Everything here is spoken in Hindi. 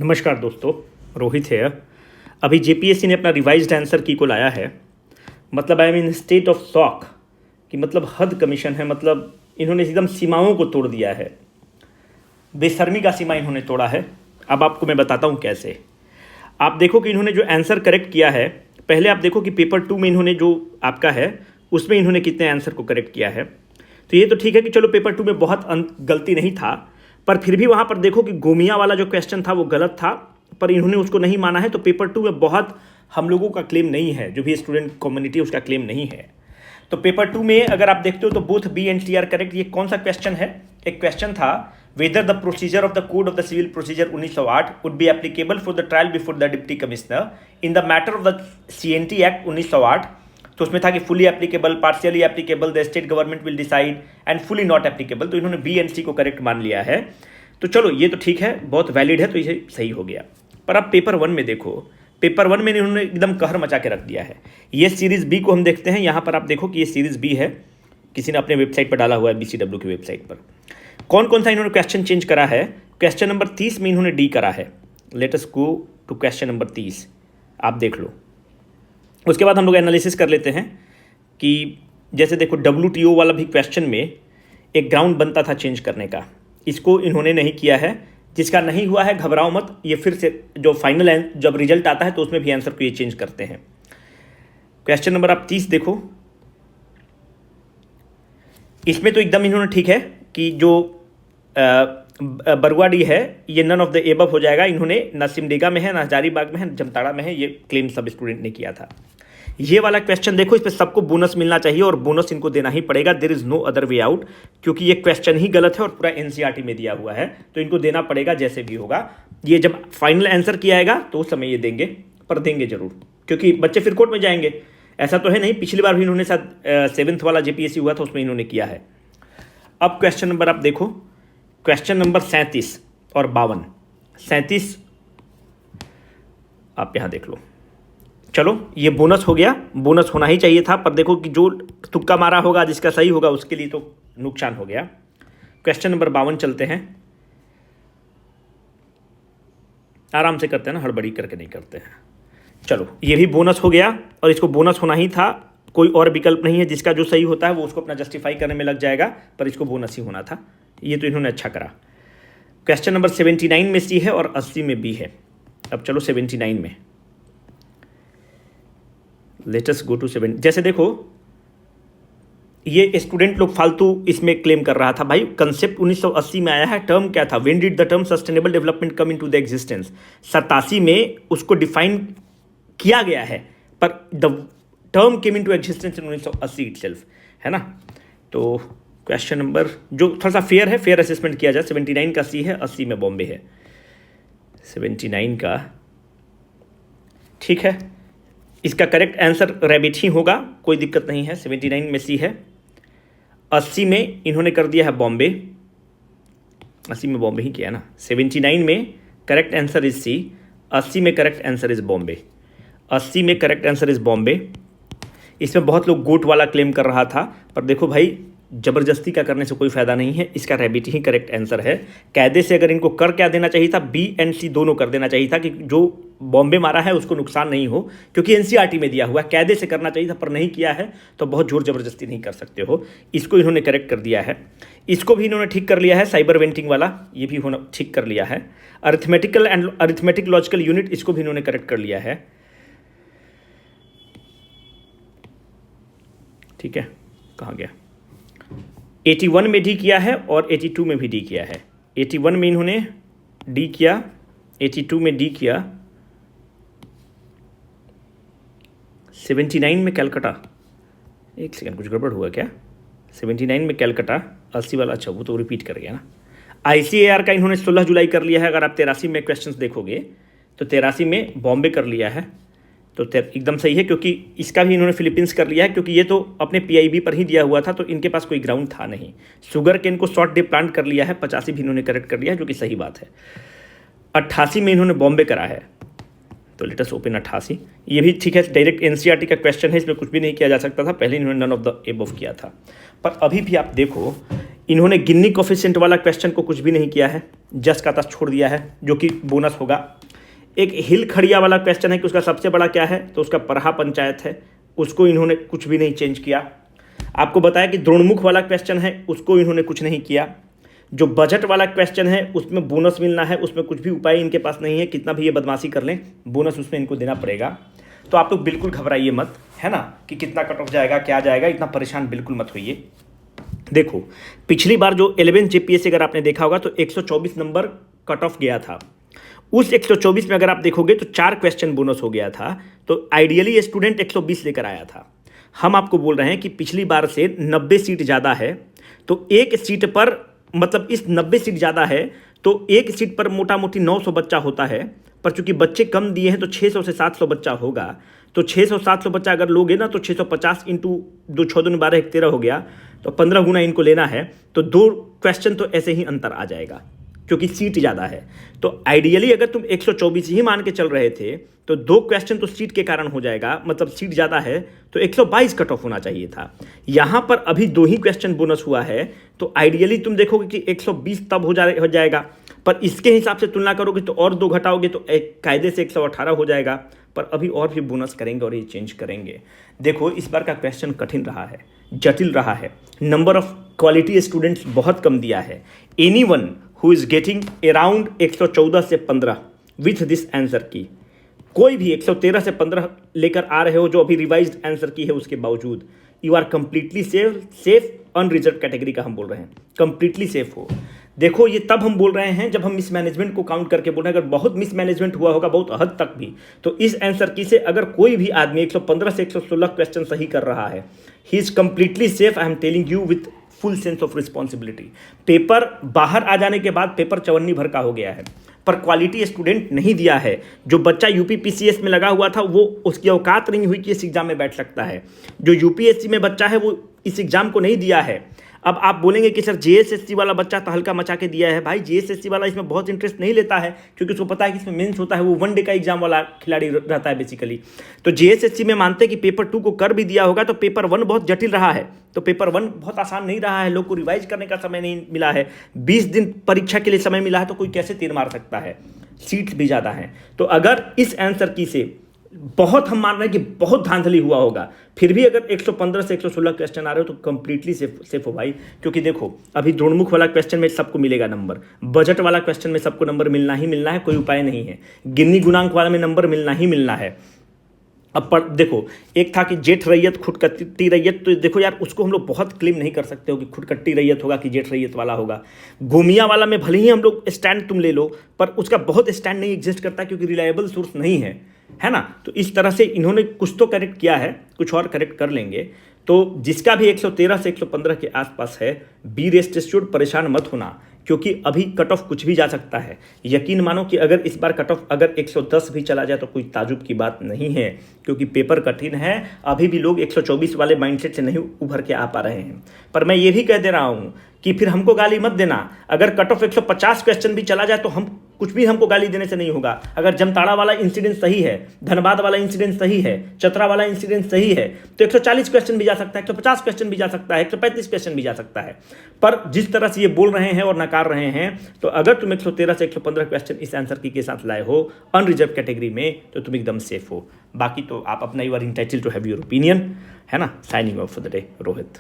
नमस्कार दोस्तों, रोहित है। अभी जेपीएससी ने अपना रिवाइज्ड आंसर की को लाया है। मतलब I am in state of shock कि मतलब हद कमीशन है। मतलब इन्होंने एकदम सीमाओं को तोड़ दिया है, बेशर्मी का सीमा इन्होंने तोड़ा है। अब आपको मैं बताता हूँ कैसे। आप देखो कि इन्होंने जो आंसर करेक्ट किया है, पहले आप देखो कि पेपर 2 में इन्होंने जो आपका है उसमें इन्होंने कितने आंसर को करेक्ट किया है। तो ये तो ठीक है कि चलो पेपर 2 में बहुत गलती नहीं था, पर फिर भी वहाँ पर देखो कि गोमिया वाला जो क्वेश्चन था वो गलत था, पर इन्होंने उसको नहीं माना है। तो पेपर 2 में बहुत हम लोगों का क्लेम नहीं है, जो भी स्टूडेंट कम्युनिटी उसका क्लेम नहीं है। तो पेपर 2 में अगर आप देखते हो तो both B and C are correct. ये कौन सा क्वेश्चन है? एक क्वेश्चन था whether the procedure of the code of the civil procedure 1908 would be applicable for the trial before the deputy commissioner in the matter of the CNT Act 1908। तो उसमें था कि fully applicable, partially applicable, the state government will decide and fully not applicable. तो इन्होंने बी एंड सी को करेक्ट मान लिया है। तो चलो ये तो ठीक है, बहुत वैलिड है, तो ये सही हो गया। पर अब पेपर 1 में देखो, पेपर 1 में इन्होंने एकदम कहर मचा के रख दिया है। ये सीरीज बी को हम देखते हैं। यहाँ पर आप देखो कि ये सीरीज बी है, किसी ने अपने वेबसाइट पर डाला हुआ है, BCW की वेबसाइट पर। कौन कौन सा इन्होंने क्वेश्चन चेंज करा है? क्वेश्चन नंबर 30 में इन्होंने डी करा है। Let us go to question number 30, आप देख लो। उसके बाद हम लोग एनालिसिस कर लेते हैं कि जैसे देखो WTO वाला भी क्वेश्चन में एक ग्राउंड बनता था चेंज करने का, इसको इन्होंने नहीं किया है। जिसका नहीं हुआ है घबराओ मत, ये फिर से जो फाइनल जब रिजल्ट आता है तो उसमें भी आंसर को ये चेंज करते हैं। क्वेश्चन नंबर आप 30 देखो, इसमें तो एकदम इन्होंने ठीक है कि जो बरुआडी है ये नन ऑफ द एबव हो जाएगा। इन्होंने ना सिमडेगा में है, ना हजारीबाग में है, जमताड़ा में है, ये क्लेम सब स्टूडेंट ने किया था। ये वाला क्वेश्चन देखो, इस पे सबको बोनस मिलना चाहिए और बोनस इनको देना ही पड़ेगा। There is no other way out, क्योंकि ये क्वेश्चन ही गलत है और पूरा एनसीईआरटी में दिया हुआ है, तो इनको देना पड़ेगा जैसे भी होगा। ये जब फाइनल आंसर किया आएगा तो उस समय ये देंगे, पर देंगे जरूर, क्योंकि बच्चे फिर कोर्ट में जाएंगे। ऐसा तो है नहीं, पिछली बार भी इन्होंने साथ 7th वाला जेपीएससी हुआ था उसमें इन्होंने किया है। अब क्वेश्चन नंबर आप देखो, क्वेश्चन नंबर 37 और 52। 37 आप यहां देख लो। चलो ये बोनस हो गया, बोनस होना ही चाहिए था, पर देखो कि जो तुक्का मारा होगा जिसका सही होगा उसके लिए तो नुकसान हो गया। क्वेश्चन नंबर 52 चलते हैं, आराम से करते हैं ना, हड़बड़ी करके नहीं करते हैं। चलो ये भी बोनस हो गया और इसको बोनस होना ही था, कोई और विकल्प नहीं है। जिसका जो सही होता है वो उसको अपना जस्टिफाई करने में लग जाएगा, पर इसको बोनस ही होना था। ये तो इन्होंने अच्छा करा। क्वेश्चन नंबर 79 में सी है और 80 में बी है। अब चलो 79 में, लेट अस गो टू 7। जैसे देखो ये स्टूडेंट लोग फालतू इसमें क्लेम कर रहा था, भाई कंसेप्ट 1980 में आया है। टर्म क्या था? When did the term sustainable development come into the existence? 87 में उसको डिफाइन किया गया है, पर the term came into existence in 1980 itself, है ना। तो क्वेश्चन नंबर जो थोड़ा सा फेयर है, फेयर असेसमेंट किया जाए। 79 का सी है, 80 में बॉम्बे है। 79 का ठीक है, इसका करेक्ट आंसर रैबिट ही होगा, कोई दिक्कत नहीं है। 79 में सी है, 80 में इन्होंने कर दिया है बॉम्बे। 80 में बॉम्बे ही किया ना। 79 में करेक्ट आंसर इज सी, 80 में करेक्ट आंसर इज बॉम्बे। 80 में करेक्ट आंसर इज बॉम्बे। इसमें बहुत लोग गोट वाला क्लेम कर रहा था, पर देखो भाई जबरदस्ती का करने से कोई फायदा नहीं है। इसका रैबिट ही करेक्ट आंसर है। कायदे से अगर इनको कर क्या देना चाहिए था, बी एंड सी दोनों कर देना चाहिए था, कि जो बॉम्बे मारा है उसको नुकसान नहीं हो, क्योंकि एनसीईआरटी में दिया हुआ है। कायदे से करना चाहिए था, पर नहीं किया है, तो बहुत जोर जबरदस्ती नहीं कर सकते हो। इसको इन्होंने करेक्ट कर दिया है। इसको भी इन्होंने ठीक कर लिया है, साइबर वेंटिंग वाला ये भी होना ठीक कर लिया है। Arithmetical and arithmetic logical unit, इसको भी इन्होंने करेक्ट कर लिया है। ठीक है, कहाँ गया? 81 में डी किया है और 82 में भी डी किया है। 81 में इन्होंने डी किया, 82 में डी किया। 79 में कैलकाटा, एक सेकंड कुछ गड़बड़ हुआ क्या? 79 में कैलकाटा, 80 वाला, अच्छा वो तो रिपीट कर गया ना। ICAR का इन्होंने 16 जुलाई कर लिया है। अगर आप 83 में क्वेश्चंस देखोगे तो 83 में बॉम्बे कर लिया है, तो एकदम सही है, क्योंकि इसका भी इन्होंने फिलीपींस कर लिया है, क्योंकि ये तो अपने PIB पर ही दिया हुआ था, तो इनके पास कोई ग्राउंड था नहीं। शुगर केन को शॉर्ट डे प्लांट कर लिया है, 85 भी इन्होंने करेक्ट कर लिया है, जो कि सही बात है। 88 में इन्होंने बॉम्बे करा है, तो लेट अस ओपन 88। ये भी ठीक है, डायरेक्ट एनसीईआरटी का क्वेश्चन है, इसमें कुछ भी नहीं किया जा सकता था। पहले इन्होंने नन ऑफ द एबव किया था। पर अभी भी आप देखो इन्होंने गिन्नी कोफिशिएंट वाला क्वेश्चन को कुछ भी नहीं किया है, जस्ट का तस्ट छोड़ दिया है, जो कि बोनस होगा। एक हिल खड़िया वाला क्वेश्चन है कि उसका सबसे बड़ा क्या है, तो उसका परहा पंचायत है, उसको इन्होंने कुछ भी नहीं चेंज किया। आपको बताया कि द्रोणमुख वाला क्वेश्चन है, उसको इन्होंने कुछ नहीं किया। जो बजट वाला क्वेश्चन है उसमें बोनस मिलना है, उसमें कुछ भी उपाय इनके पास नहीं है, कितना भी ये बदमाशी कर लें बोनस उसमें इनको देना पड़ेगा। तो आप लोग बिल्कुल घबराइए मत, है ना, कि कितना कट ऑफ जाएगा क्या जाएगा, इतना परेशान बिल्कुल मत होइए। देखो पिछली बार जो 11 जेपीएससी अगर आपने देखा होगा तो 124 नंबर कट ऑफ गया था। उस 124 में अगर आप देखोगे तो 4 क्वेश्चन बोनस हो गया था, तो आइडियली ये स्टूडेंट 120 लेकर आया था। हम आपको बोल रहे हैं कि पिछली बार से 90 सीट ज़्यादा है, तो एक सीट पर मतलब इस 90 सीट ज़्यादा है तो एक सीट पर मोटा मोटी 900 बच्चा होता है, पर चूंकि बच्चे कम दिए हैं तो 600 से 700 बच्चा होगा। तो 600-700 बच्चा अगर लोगे ना तो 650 इंटू 2 6 दूनी 12 1 13 हो गया, तो 15 गुना इनको लेना है, तो 2 क्वेश्चन तो ऐसे ही अंतर आ जाएगा क्योंकि सीट ज़्यादा है। तो आइडियली अगर तुम 124 ही मान के चल रहे थे तो 2 क्वेश्चन तो सीट के कारण हो जाएगा, मतलब सीट ज़्यादा है तो 122 कट ऑफ होना चाहिए था। यहाँ पर अभी 2 ही क्वेश्चन बोनस हुआ है, तो आइडियली तुम देखोगे कि 120 तब हो जाएगा, पर इसके हिसाब से तुलना करोगे तो और 2 घटाओगे तो एक कायदे से 118 हो जाएगा। पर अभी और भी बोनस करेंगे और ये चेंज करेंगे। देखो इस बार का क्वेश्चन कठिन रहा है, जटिल रहा है, नंबर ऑफ क्वालिटी स्टूडेंट्स बहुत कम दिया है। Anyone who is getting around 114 से 15 विथ दिस आंसर की, कोई भी 113 से 15 लेकर आ रहे हो जो अभी रिवाइज्ड आंसर की है उसके बावजूद, you are completely safe unreserved category का हम बोल रहे हैं, कंप्लीटली सेफ हो। देखो ये तब हम बोल रहे हैं जब हम मिसमैनेजमेंट को काउंट करके बोल रहे हैं। अगर बहुत मिसमैनेजमेंट हुआ होगा बहुत हद तक भी, तो इस आंसर की से अगर कोई भी आदमी 115 से 116 क्वेश्चन सही कर रहा है, he is completely safe. I am telling you with full sense of responsibility. Paper बाहर आ जाने के बाद पेपर चवन्नी भर का हो गया है, पर क्वालिटी स्टूडेंट नहीं दिया है। जो बच्चा यूपीपीसीएस में लगा हुआ था वो उसकी औकात नहीं हुई कि इस एग्जाम में बैठ सकता है। जो यूपीएससी में बच्चा है वो इस एग्जाम को नहीं दिया है। अब आप बोलेंगे कि सर जेएसएससी वाला बच्चा तहलका मचा के दिया है। भाई जेएसएससी वाला इसमें बहुत इंटरेस्ट नहीं लेता है क्योंकि उसको पता है कि इसमें मेंस होता है, वो 1 डे का एग्जाम वाला खिलाड़ी रहता है बेसिकली। तो जेएसएससी में मानते हैं कि पेपर 2 को कर भी दिया होगा तो पेपर 1 बहुत जटिल रहा है, तो पेपर 1 बहुत आसान नहीं रहा है, लोग को रिवाइज करने का समय नहीं मिला है, 20 दिन परीक्षा के लिए समय मिला है, तो कोई कैसे तीर मार सकता है, सीट्स भी ज़्यादा हैं। तो अगर इस आंसर की से बहुत हम मान रहे हैं कि बहुत धांधली हुआ होगा, फिर भी अगर 115 से 116 क्वेश्चन आ रहे हो तो कंप्लीटली सेफ हो भाई। क्योंकि देखो अभी द्रोणमुख वाला क्वेश्चन में सबको मिलेगा नंबर, बजट वाला क्वेश्चन में सबको नंबर मिलना ही मिलना है, कोई उपाय नहीं है। गिन्नी गुणांक वाला में नंबर मिलना ही मिलना है। अब देखो एक था कि जेठ रैयत खुदकट्टी रैयत, तो देखो यार उसको हम लोग बहुत क्लेम नहीं कर सकते हो कि खुदकट्टी रैयत होगा कि जेठ रैयत वाला होगा। गोमिया वाला में भले ही हम लोग स्टैंड तुम ले लो, पर उसका बहुत स्टैंड नहीं एग्जिस्ट करता क्योंकि रिलायबल सोर्स नहीं है ना। तो इस तरह से इन्होंने कुछ तो करेक्ट किया है, कुछ और करेक्ट कर लेंगे। तो जिसका भी 113 से 115 के आसपास है, बी रेस्ट एश्योर्ड, परेशान मत होना, क्योंकि अभी कट ऑफ कुछ भी जा सकता है। यकीन मानो कि अगर इस बार कट ऑफ अगर 110 भी चला जाए तो कोई ताजुब की बात नहीं है, क्योंकि पेपर कठिन है। अभी भी लोग 124 वाले माइंडसेट से नहीं उभर के आ पा रहे हैं। पर मैं ये भी कह दे रहा हूँ कि फिर हमको गाली मत देना। अगर कट ऑफ 150 क्वेश्चन भी चला जाए तो हम कुछ भी हमको गाली देने से नहीं होगा। अगर जमताड़ा वाला इंसिडेंट सही है, धनबाद वाला इंसिडेंट सही है, चतरा वाला इंसिडेंट सही है, तो 140 क्वेश्चन भी जा सकता है, 150 क्वेश्चन भी जा सकता है, 135 क्वेश्चन भी जा सकता है। पर जिस तरह से ये बोल रहे हैं और नकार रहे हैं, तो अगर तुम 113 से 115 क्वेश्चन इस आंसर की के साथ लाए हो अनरिजर्व कैटेगरी में, तो तुम एकदम सेफ हो। बाकी तो आप अपना, you are entitled to have your opinion, है ना। Signing off for the day, Rohit.